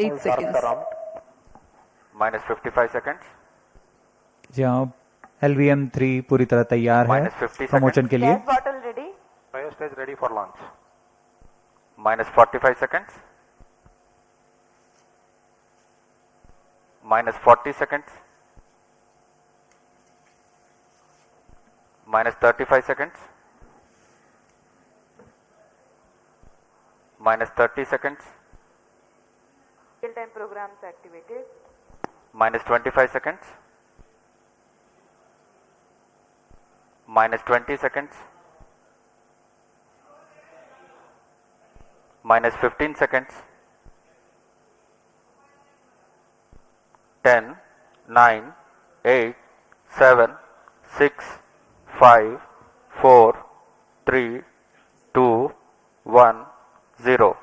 8 seconds. Minus 55 seconds. जी हाँ, LVM-3 पूरी तरह तैयार है Minus 50 प्रमोशन के लिए. Gas bottle ready. Fire stage ready for launch. Minus 45 seconds. Minus 40 seconds. Minus 35 seconds. Minus 30 seconds. Real time programs activated. Minus 25 seconds. Minus 20 seconds. Minus 15 seconds. 10, 9, 8, 7, 6, 5, 4, 3, 2, 1, 0.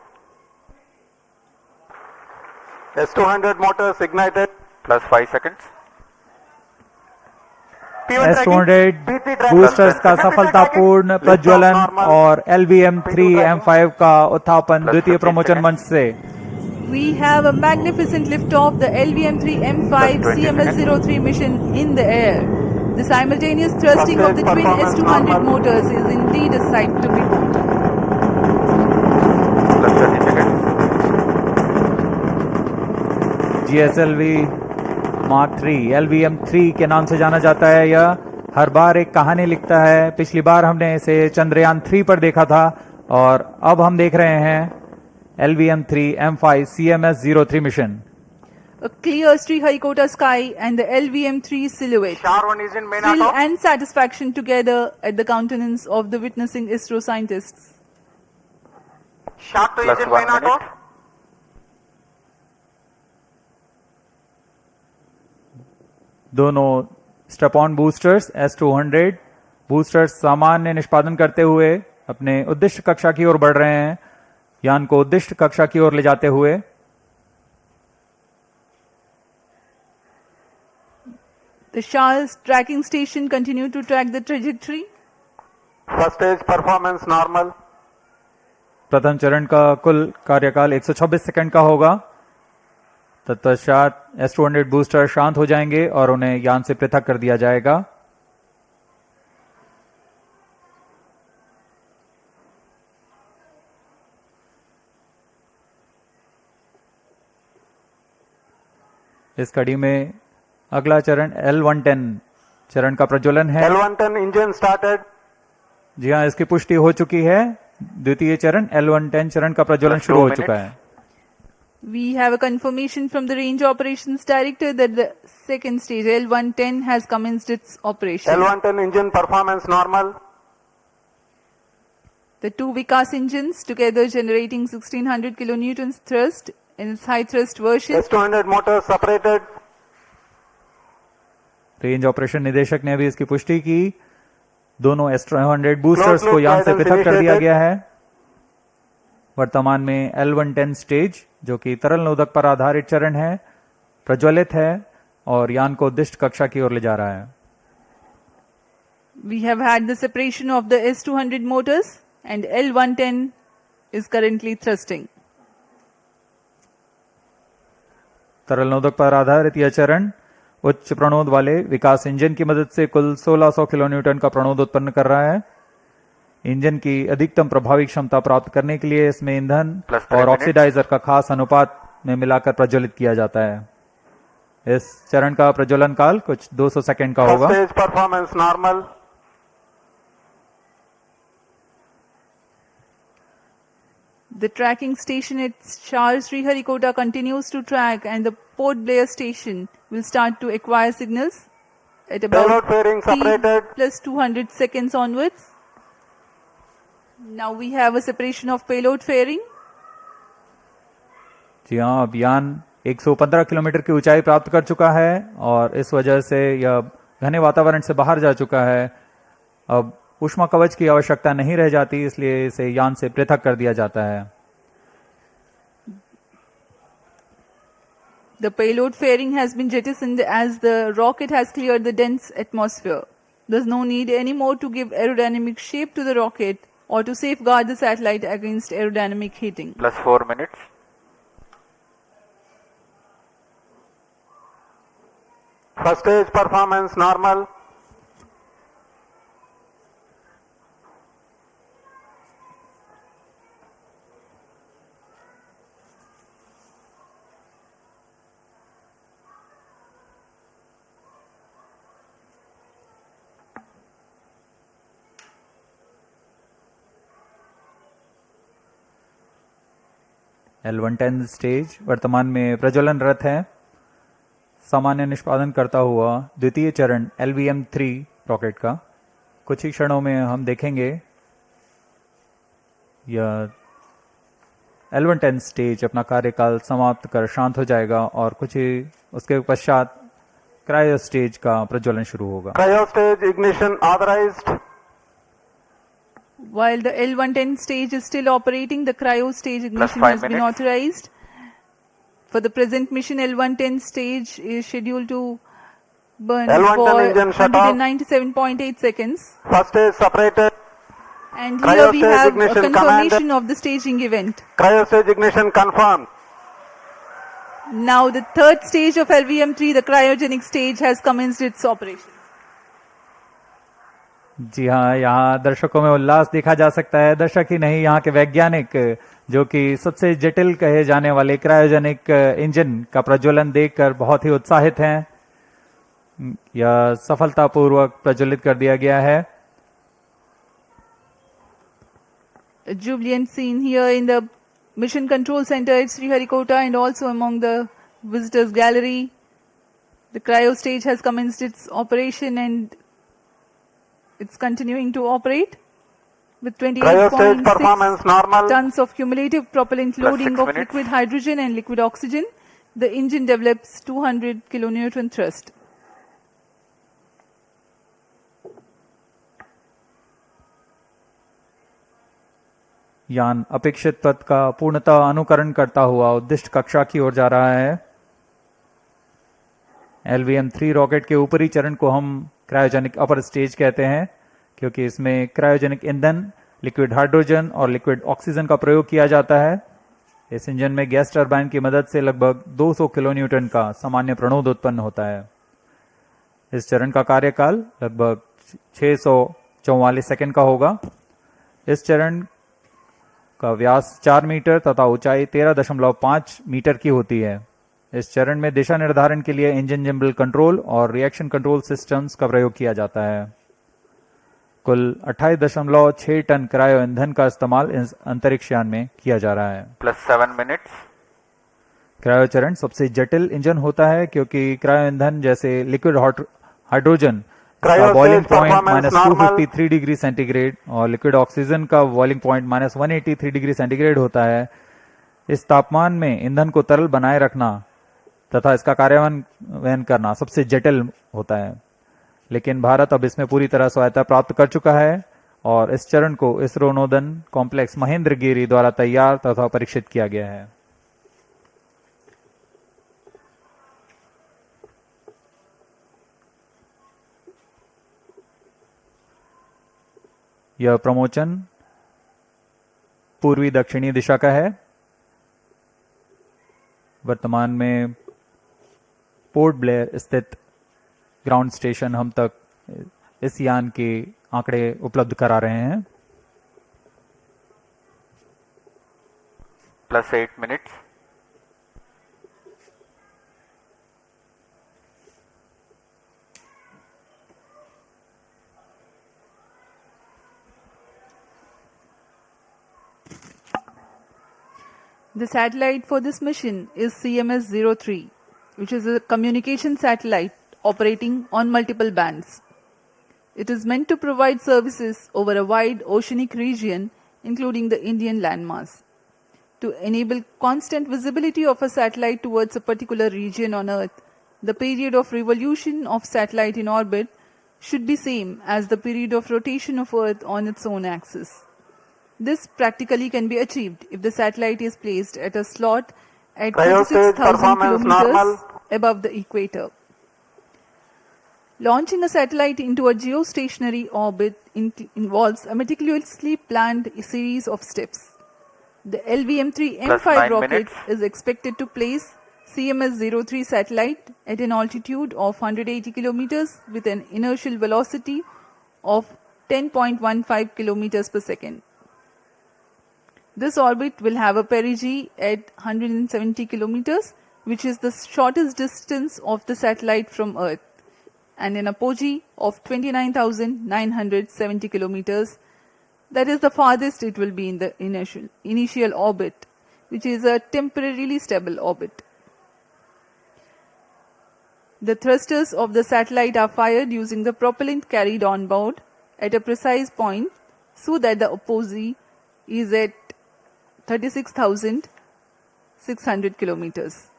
S200 motors ignited. Plus 5 seconds. P1 S200 boosters का सफलतापूर्ण प्रज्वलन और LVM-3 M5 का उत्थापन द्वितीय promotion मंच से. We have a magnificent liftoff, the LVM-3 M5 CMS-03 mission in the air. The simultaneous thrusting of the twin S200 motors is indeed a sight to behold. Plus 30 seconds. GSLV Mark 3 LVM-3 के नाम से जाना जाता है. यह हर बार एक कहानी लिखता है. पिछली बार हमने इसे चंद्रयान 3 पर देखा था और अब हम देख रहे हैं LVM-3 M5 CMS-03 mission. A clear Sriharikota sky and the LVM-3 silhouette. Char-1 engine main Thrill auto. and satisfaction together at the countenance of the witnessing ISRO scientists. Shark 2 Plus engine 1 main auto. minute. दोनों step on boosters S200 boosters सामान्य निष्पादन करते हुए अपने उद्दिष्ट कक्षा की ओर बढ़ रहे हैं. यान को उद्दिष्ट कक्षा की ओर ले जाते हुए. The Charles tracking station continue to track the trajectory. First stage performance normal. प्रथम चरण का कुल कार्यकाल 126 सेकंड का होगा. तत्पश्चात S200 बूस्टर शांत हो जाएंगे और उन्हें यान से पृथक कर दिया जाएगा. इस कड़ी में अगला चरण L110 चरण का प्रज्वलन है. L110 engine started. जी हाँ, इसकी पुष्टि हो चुकी है. द्वितीय चरण L110 चरण का प्रज्वलन शुरू हो चुका है. We have a confirmation from the Range Operations Director that the second stage L110 has commenced its operation. L110 engine performance normal. The two Vikas engines together generating 1600 kilonewtons thrust in its high thrust version. S200 motors separated. Range operation निदेशक ने अभी इसकी पुष्टि की. दोनों S200 boosters को यान से पृथक कर दिया गया है. वर्तमान में L110 स्टेज जो कि तरल नोदक पर आधारित चरण है प्रज्वलित है और यान को उद्दिष्ट कक्षा की ओर ले जा रहा है. We have had the separation of the S200 motors and L110 is currently thrusting. तरल नोदक पर आधारित यह चरण उच्च प्रणोद वाले विकास इंजन की मदद से कुल 1600 किलोन्यूटन का प्रणोद उत्पन्न कर रहा है. इंजन की अधिकतम प्रभावी क्षमता प्राप्त करने के लिए इसमें ईंधन और ऑक्सीडाइजर का खास अनुपात में मिलाकर प्रज्वलित किया जाता है. इस चरण का प्रज्वलन काल कुछ 200 सेकंड का First होगा. stage performance normal. The tracking station at Charles Sriharikota continues to track and the Port Blair station will start to acquire signals at about Payload fairing T separated. plus 200 seconds onwards. Now we have a separation of payload fairing. जी हाँ, अब यान 115 kilometre की ऊंचाई प्राप्त कर चुका है और इस वजह से यह घने वातावरण से बाहर जा चुका है. अब ऊष्मा कवच की आवश्यकता नहीं रह जाती, इसलिए इसे यान से पृथक कर दिया जाता है. The payload fairing has been jettisoned as the rocket has cleared the dense atmosphere. There's no need anymore to give aerodynamic shape to the rocket or to safeguard the satellite against aerodynamic heating. Plus 4 minutes. First stage performance normal. L110 stage वर्तमान में प्रज्वलनरत है। सामान्य निष्पादन करता हुआ द्वितीय चरण LVM-3 rocket का कुछ ही क्षणों में हम देखेंगे यह L110 स्टेज अपना कार्यकाल समाप्त कर शांत हो जाएगा और कुछ ही उसके पश्चात क्रायो स्टेज का प्रज्वलन शुरू होगा। Cryo stage ignition authorized. While the L110 stage is still operating, the cryo stage ignition 5 has been minutes. authorized. For the present mission, L110 stage is scheduled to burn L110 for engine shut off. 197.8 seconds. First stage separated. And Cryo here we stage have a ignition confirmation of the staging event. Cryo stage ignition confirmed. Now the third stage of LVM-3, the cryogenic stage, has commenced its operation. जी हाँ, यहाँ दर्शकों में उल्लास देखा जा सकता है। दर्शक ही नहीं, यहाँ के वैज्ञानिक जो कि सबसे जटिल कहे जाने वाले क्रायोजेनिक इंजन का प्रज्वलन देखकर बहुत ही उत्साहित हैं। यह सफलतापूर्वक प्रज्वलित कर दिया गया है। A jubilant scene here in the Mission Control Center at Sriharikota and also among the visitors gallery. The cryo stage has commenced its operation and it's continuing to operate with Cryo stage performance 28.6 normal. tons of cumulative propellant Plus loading 6 of minutes. liquid hydrogen and liquid oxygen. The engine develops 200 kilonewton thrust. यान अपेक्षित पथ का पूर्णतः अनुकरण करता हुआ उद्दिष्ट कक्षा की ओर जा रहा है। LVM-3 रॉकेट के ऊपरी चरण को हम क्रायोजेनिक अपर स्टेज कहते हैं क्योंकि इसमें क्रायोजेनिक ईंधन, लिक्विड हाइड्रोजन और लिक्विड ऑक्सीजन का प्रयोग किया जाता है। इस इंजन में गैस टरबाइन की मदद से लगभग 200 किलोन्यूटन का सामान्य प्रणोद उत्पन्न होता है। इस चरण का कार्यकाल लगभग 644 सेकंड का होगा। इस चरण का व्यास 4 मीटर तथा ऊंचाई 13.5 मीटर की होती है। इस चरण में दिशा निर्धारण के लिए इंजन जिम्बल कंट्रोल और रिएक्शन कंट्रोल सिस्टम्स का प्रयोग किया जाता है। कुल 28.6 टन क्रायो ईंधन का इस्तेमाल इस अंतरिक्ष यान में किया जा रहा है। Plus 7 minutes. क्रायो चरण सबसे जटिल इंजन होता है क्योंकि क्रायो ईंधन जैसे लिक्विड हाइड्रोजन का Cryo boiling stage point performance normal. -253 degree centigrade और लिक्विड ऑक्सीजन का बॉइलिंग पॉइंट -183 डिग्री सेंटीग्रेड होता है। इस तापमान में ईंधन को तरल बनाए रखना तथा इसका कार्यान्वयन करना सबसे जटिल होता है, लेकिन भारत अब इसमें पूरी तरह स्वायत्ता प्राप्त कर चुका है और इस चरण को इसरो नोदन कॉम्प्लेक्स महेंद्रगिरी द्वारा तैयार तथा परीक्षित किया गया है। यह प्रमोचन पूर्वी दक्षिणी दिशा का है। वर्तमान में पोर्ट ब्लेयर स्थित ग्राउंड स्टेशन हम तक इस यान के आंकड़े उपलब्ध करा रहे हैं। Plus 8 minutes. The satellite for this mission is CMS-03, which is a communication satellite operating on multiple bands. It is meant to provide services over a wide oceanic region, including the Indian landmass. To enable constant visibility of a satellite towards a particular region on Earth, the period of revolution of satellite in orbit should be same as the period of rotation of Earth on its own axis. This practically can be achieved if the satellite is placed at a slot at Cryo stage 36,000 performance kilometers normal. above the equator. Launching a satellite into a geostationary orbit involves a meticulously planned series of steps. The LVM-3 Plus M5 9 rocket minutes. is expected to place CMS-03 satellite at an altitude of 180 kilometers with an inertial velocity of 10.15 kilometers per second. This orbit will have a perigee at 170 kilometers, which is the shortest distance of the satellite from Earth, and an apogee of 29,970 kilometers. That is the farthest it will be in the initial orbit, which is a temporarily stable orbit. The thrusters of the satellite are fired using the propellant carried on board at a precise point so that the apogee is at 36,600 kilometers.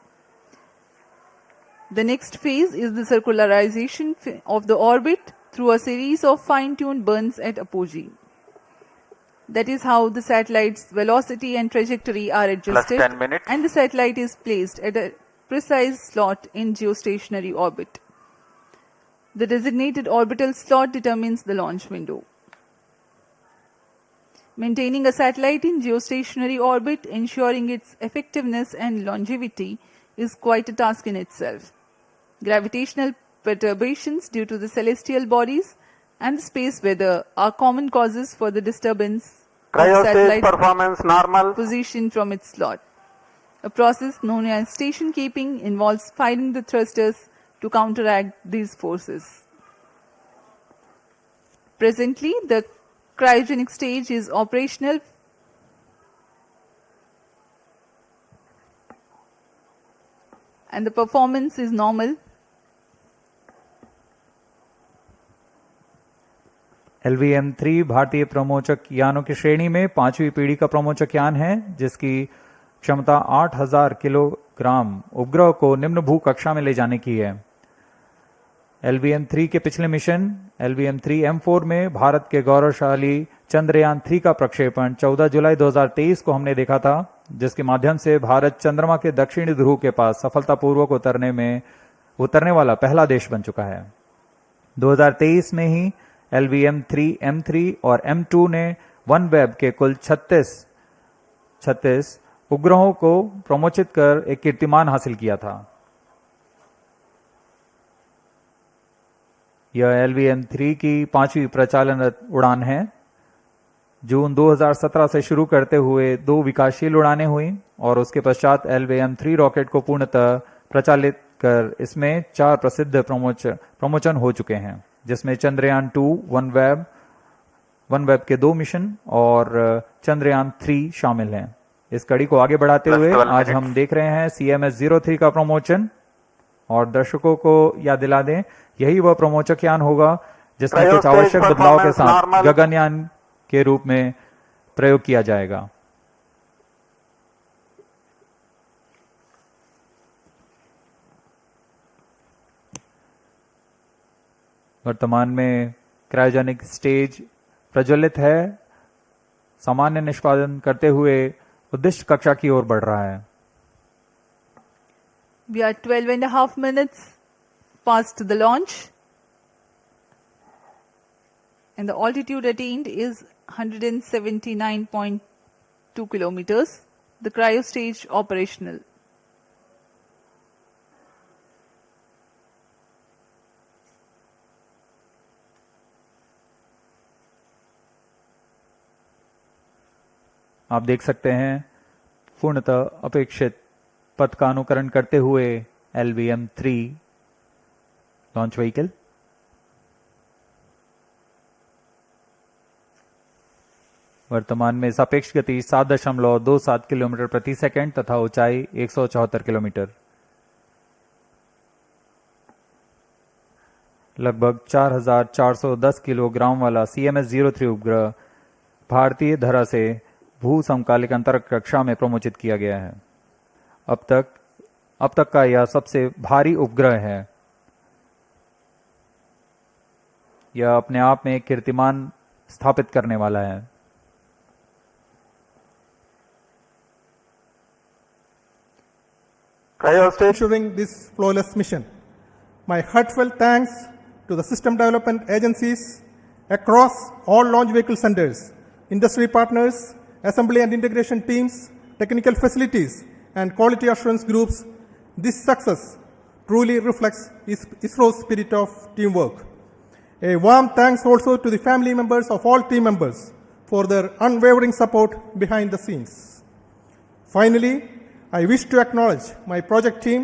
The next phase is the circularization of the orbit through a series of fine-tuned burns at apogee. That is how the satellite's velocity and trajectory are adjusted, 10 minutes. and the satellite is placed at a precise slot in geostationary orbit. The designated orbital slot determines the launch window. Maintaining a satellite in geostationary orbit, ensuring its effectiveness and longevity, is quite a task in itself. Gravitational perturbations due to the celestial bodies and the space weather are common causes for the disturbance of Cryo stage satellite performance normal. position from its slot. A process known as station keeping involves firing the thrusters to counteract these forces. Presently, the cryogenic stage is operational and the performance is normal. LVM-3 भारतीय प्रमोचक यानों की श्रेणी में 5वीं पीढ़ी का प्रमोचक यान है, जिसकी क्षमता 8,000 किलोग्राम उपग्रह को निम्न भू कक्षा में ले जाने की है। LVM-3 के पिछले मिशन LVM-3M4 में भारत के गौरवशाली चंद्रयान-3 का प्रक्षेपण 14 जुलाई 2023 को हमने देखा था, जिसके माध्यम से भारत चंद्रमा के दक्षिणी ध्रुव के पास सफलतापूर्वक उतरने वाला पहला देश बन चुका है। 2023 में ही LVM-3 M3 और M2 ने OneWeb के कुल 36 उपग्रहों को प्रमोचित कर एक कीर्तिमान हासिल किया था। यह LVM-3 की 5वीं प्रचालनरत उड़ान है। जून 2017 से शुरू करते हुए 2 विकासशील उड़ानें हुई और उसके पश्चात LVM-3 रॉकेट को पूर्णतः प्रचालित कर इसमें 4 प्रसिद्ध प्रमोचन हो चुके हैं, जिसमें चंद्रयान-2, OneWeb के 2 मिशन और चंद्रयान-3 शामिल हैं। इस कड़ी को आगे बढ़ाते हुए आज हम देख रहे हैं CMS-03 का प्रमोचन, और दर्शकों को याद दिला दें, यही वह प्रमोचक यान होगा जिसमें कुछ आवश्यक बदलाव के साथ गगनयान के रूप में प्रयोग किया जाएगा। वर्तमान में क्रायोजेनिक स्टेज प्रज्वलित है, सामान्य निष्पादन करते हुए उद्दिष्ट कक्षा की ओर बढ़ रहा है। We are 12.5 minutes past the launch, and the altitude attained is 179.2 kilometers. The cryo stage operational. आप देख सकते हैं पूर्णतः अपेक्षित पथ का अनुकरण करते हुए LVM-3 लॉन्च व्हीकल। वर्तमान में सापेक्ष गति 7.27 किलोमीटर प्रति सेकंड तथा ऊंचाई 174 किलोमीटर। लगभग 4,410 किलोग्राम वाला CMS-03 उपग्रह भारतीय धरा से भू समकालिक अंतरिक्ष कक्षा में प्रमोचित किया गया है। अब तक का यह सबसे भारी उपग्रह है। यह अपने आप में एक कीर्तिमान स्थापित करने वाला है। Ensuring this flawless mission. My heartfelt thanks to the system development agencies across all launch vehicle centers, industry partners, assembly and integration teams, technical facilities, and quality assurance groups This success truly reflects ISRO's spirit of teamwork. A warm thanks also to the family members of all team members for their unwavering support behind the scenes. Finally, I wish to acknowledge my project team